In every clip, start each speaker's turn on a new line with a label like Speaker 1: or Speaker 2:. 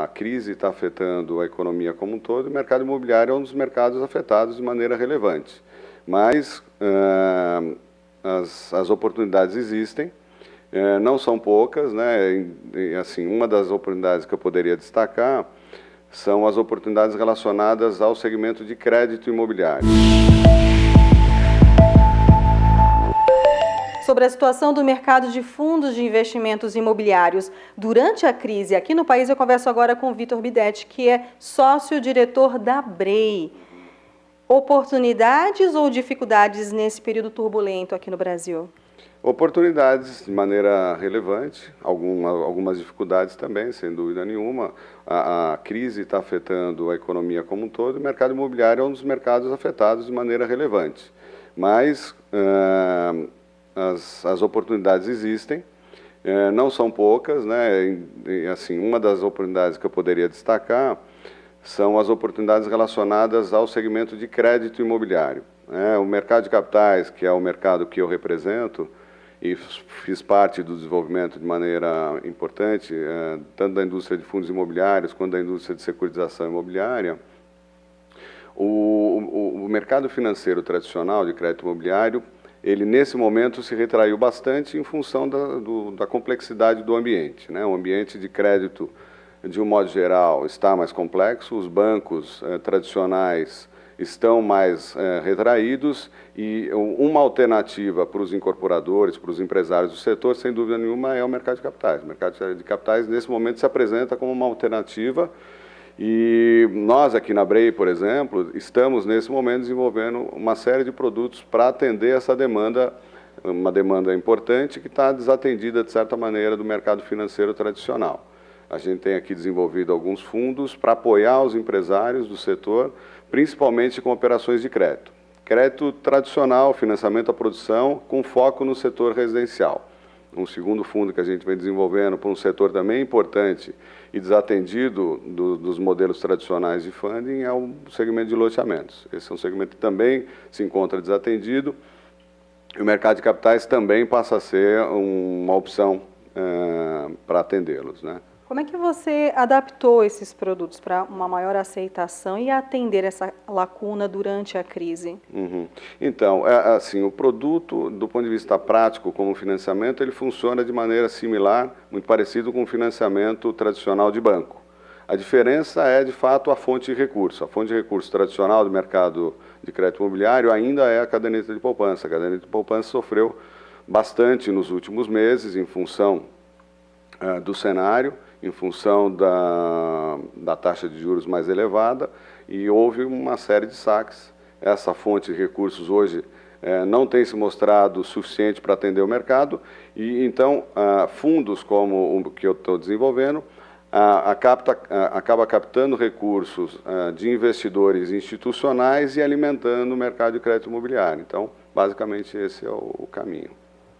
Speaker 1: A crise está afetando a economia como um todo, e o mercado imobiliário é um dos mercados afetados de maneira relevante. Mas as oportunidades existem, não são poucas, né? E, assim, uma das oportunidades que eu poderia destacar são as oportunidades relacionadas ao segmento de crédito imobiliário.
Speaker 2: Sobre a situação do mercado de fundos de investimentos imobiliários durante a crise aqui no país, eu converso agora com o Vitor Bidetti, que é sócio-diretor da BREI. Oportunidades ou dificuldades nesse período turbulento aqui no Brasil?
Speaker 1: Oportunidades de maneira relevante, algumas dificuldades também, sem dúvida nenhuma. A crise está afetando a economia como um todo, e o mercado imobiliário é um dos mercados afetados de maneira relevante. Mas as oportunidades existem, não são poucas, né? E, assim, uma das oportunidades que eu poderia destacar são as oportunidades relacionadas ao segmento de crédito imobiliário. O mercado de capitais, que é o mercado que eu represento, e fiz parte do desenvolvimento de maneira importante, tanto da indústria de fundos imobiliários quanto da indústria de securitização imobiliária. O mercado financeiro tradicional de crédito imobiliário, ele nesse momento se retraiu bastante em função da complexidade do ambiente, né? O ambiente de crédito, de um modo geral, está mais complexo, os bancos tradicionais estão mais retraídos, e uma alternativa para os incorporadores, para os empresários do setor, sem dúvida nenhuma, é o mercado de capitais. O mercado de capitais, nesse momento, se apresenta como uma alternativa, e nós aqui na BREI, por exemplo, estamos nesse momento desenvolvendo uma série de produtos para atender essa demanda, uma demanda importante que está desatendida, de certa maneira, do mercado financeiro tradicional. A gente tem aqui desenvolvido alguns fundos para apoiar os empresários do setor, principalmente com operações de crédito. Crédito tradicional, financiamento à produção, com foco no setor residencial. Um segundo fundo que a gente vem desenvolvendo para um setor também importante e desatendido dos modelos tradicionais de funding é o segmento de loteamentos. Esse é um segmento que também se encontra desatendido, e o mercado de capitais também passa a ser uma opção para atendê-los, né?
Speaker 2: Como é que você adaptou esses produtos para uma maior aceitação e atender essa lacuna durante a crise?
Speaker 1: Então, assim, o produto, do ponto de vista prático, como financiamento, ele funciona de maneira similar, muito parecido com o financiamento tradicional de banco. A diferença é, de fato, a fonte de recurso. A fonte de recurso tradicional do mercado de crédito imobiliário ainda é a caderneta de poupança. A caderneta de poupança sofreu bastante nos últimos meses em função do cenário, em função da taxa de juros mais elevada, e houve uma série de saques. Essa fonte de recursos hoje não tem se mostrado suficiente para atender o mercado, e então fundos como o que eu estou desenvolvendo acaba captando recursos de investidores institucionais e alimentando o mercado de crédito imobiliário. Então, basicamente, esse é o caminho.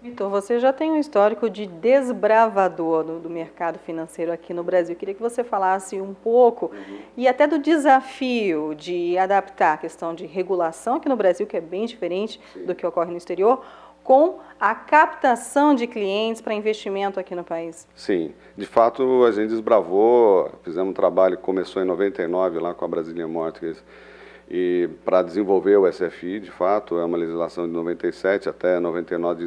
Speaker 2: Vitor, você já tem um histórico de desbravador do mercado financeiro aqui no Brasil. Eu queria que você falasse um pouco e até do desafio de adaptar a questão de regulação aqui no Brasil, que é bem diferente do que ocorre no exterior, com a captação de clientes para investimento aqui no país.
Speaker 1: Sim, de fato a gente desbravou, fizemos um trabalho que começou em 99 lá com a Brazilian Mortgage, e para desenvolver o SFI, de fato, é uma legislação de 97, até 99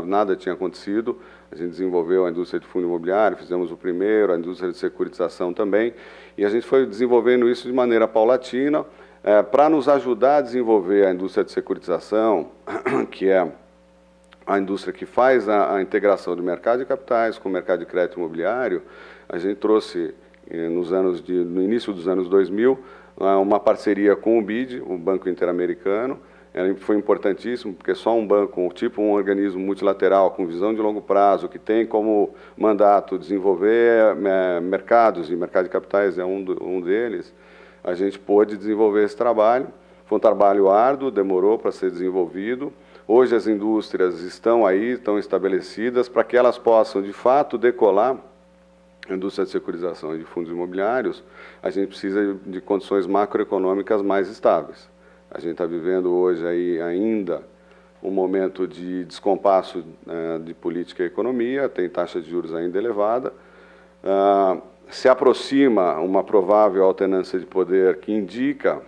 Speaker 1: nada tinha acontecido. A gente desenvolveu a indústria de fundo imobiliário, fizemos o primeiro, a indústria de securitização também, e a gente foi desenvolvendo isso de maneira paulatina, para nos ajudar a desenvolver a indústria de securitização, que é a indústria que faz a integração do mercado de capitais com o mercado de crédito imobiliário. A gente trouxe, no início dos anos 2000, uma parceria com o BID, o Banco Interamericano. Foi importantíssimo, porque só um banco, tipo um organismo multilateral com visão de longo prazo, que tem como mandato desenvolver mercados, e mercado de capitais é um deles, a gente pôde desenvolver esse trabalho. Foi um trabalho árduo, demorou para ser desenvolvido. Hoje as indústrias estão aí, estão estabelecidas, para que elas possam, de fato, decolar. A indústria de securitização e de fundos imobiliários, a gente precisa de condições macroeconômicas mais estáveis. A gente está vivendo hoje aí ainda um momento de descompasso de política e economia, tem taxa de juros ainda elevada, se aproxima uma provável alternância de poder que indica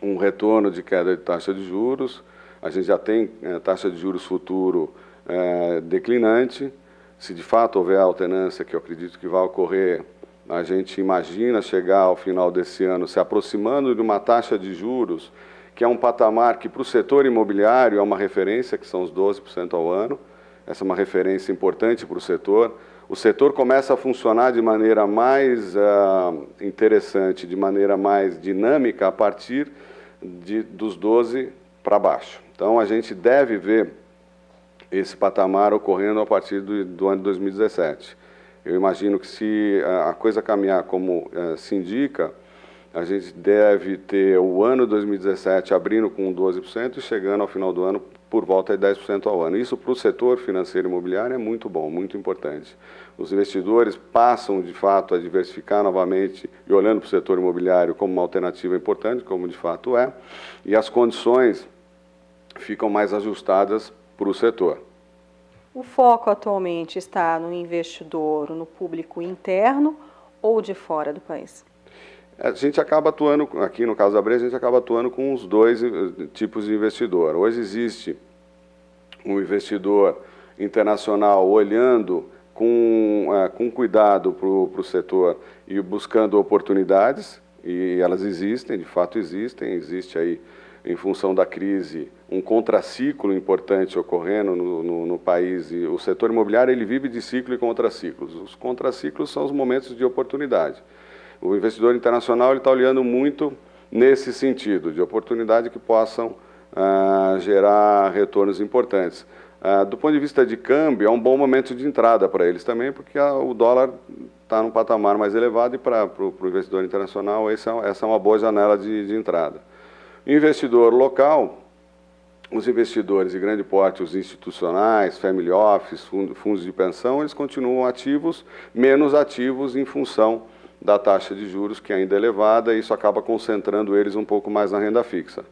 Speaker 1: um retorno de queda de taxa de juros. A gente já tem taxa de juros futuro declinante. Se de fato houver a alternância, que eu acredito que vai ocorrer, a gente imagina chegar ao final desse ano se aproximando de uma taxa de juros que é um patamar que para o setor imobiliário é uma referência, que são os 12% ao ano. Essa é uma referência importante para o setor. O setor começa a funcionar de maneira mais interessante, de maneira mais dinâmica a partir dos 12 para baixo. Então, a gente deve ver esse patamar ocorrendo a partir do ano de 2017. Eu imagino que se a coisa caminhar como se indica, a gente deve ter o ano 2017 abrindo com 12% e chegando ao final do ano por volta de 10% ao ano. Isso para o setor financeiro imobiliário é muito bom, muito importante. Os investidores passam, de fato, a diversificar novamente e olhando para o setor imobiliário como uma alternativa importante, como de fato é, e as condições ficam mais ajustadas para o setor.
Speaker 2: O foco atualmente está no investidor, no público interno ou de fora do país?
Speaker 1: A gente acaba atuando, aqui no caso da Brea, a gente acaba atuando com os dois tipos de investidor. Hoje existe um investidor internacional olhando com cuidado para o setor e buscando oportunidades, e elas existem, de fato existem, existe aí, em função da crise, um contraciclo importante ocorrendo no país, e o setor imobiliário ele vive de ciclo e contraciclos. Os contraciclos são os momentos de oportunidade. O investidor internacional ele está olhando muito nesse sentido, de oportunidade que possam gerar retornos importantes. Do ponto de vista de câmbio, é um bom momento de entrada para eles também, porque o dólar está num patamar mais elevado e para o investidor internacional essa é uma boa janela de entrada. Investidor local, os investidores de grande porte, os institucionais, family office, fundos de pensão, eles continuam ativos, menos ativos em função da taxa de juros, que ainda é elevada, e isso acaba concentrando eles um pouco mais na renda fixa.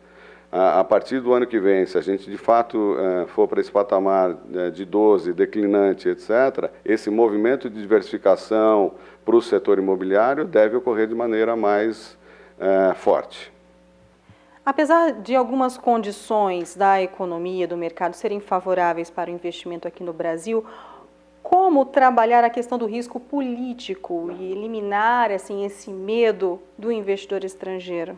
Speaker 1: A partir do ano que vem, se a gente de fato for para esse patamar de 12, declinante, etc., esse movimento de diversificação para o setor imobiliário deve ocorrer de maneira mais forte.
Speaker 2: Apesar de algumas condições da economia, do mercado serem favoráveis para o investimento aqui no Brasil, como trabalhar a questão do risco político e eliminar assim, esse medo do investidor estrangeiro?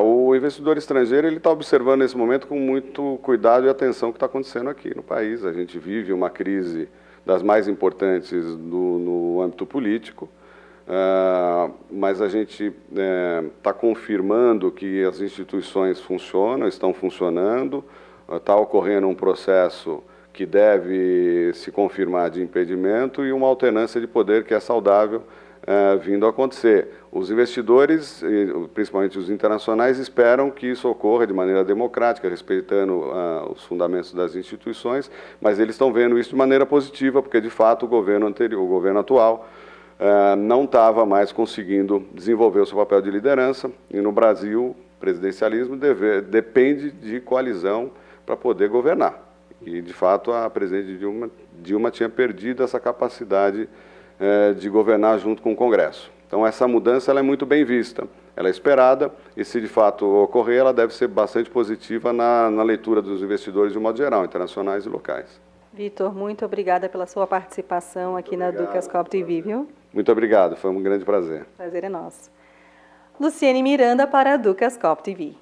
Speaker 1: O investidor estrangeiro ele está observando nesse momento com muito cuidado e atenção o que está acontecendo aqui no país. A gente vive uma crise das mais importantes no âmbito político, mas a gente está confirmando que as instituições funcionam, estão funcionando, está ocorrendo um processo que deve se confirmar de impedimento e uma alternância de poder que é saudável vindo a acontecer. Os investidores, principalmente os internacionais, esperam que isso ocorra de maneira democrática, respeitando os fundamentos das instituições, mas eles estão vendo isso de maneira positiva, porque de fato o governo atual não estava mais conseguindo desenvolver o seu papel de liderança, e no Brasil o presidencialismo depende de coalizão para poder governar. E, de fato, a presidente Dilma tinha perdido essa capacidade de governar junto com o Congresso. Então, essa mudança ela é muito bem vista, ela é esperada, e se de fato ocorrer, ela deve ser bastante positiva na leitura dos investidores de um modo geral, internacionais e locais.
Speaker 2: Vitor, muito obrigada pela sua participação aqui na Dukascop TV, viu?
Speaker 1: Muito obrigado, foi um grande prazer.
Speaker 2: Prazer é nosso. Luciene Miranda para a Dukascop TV.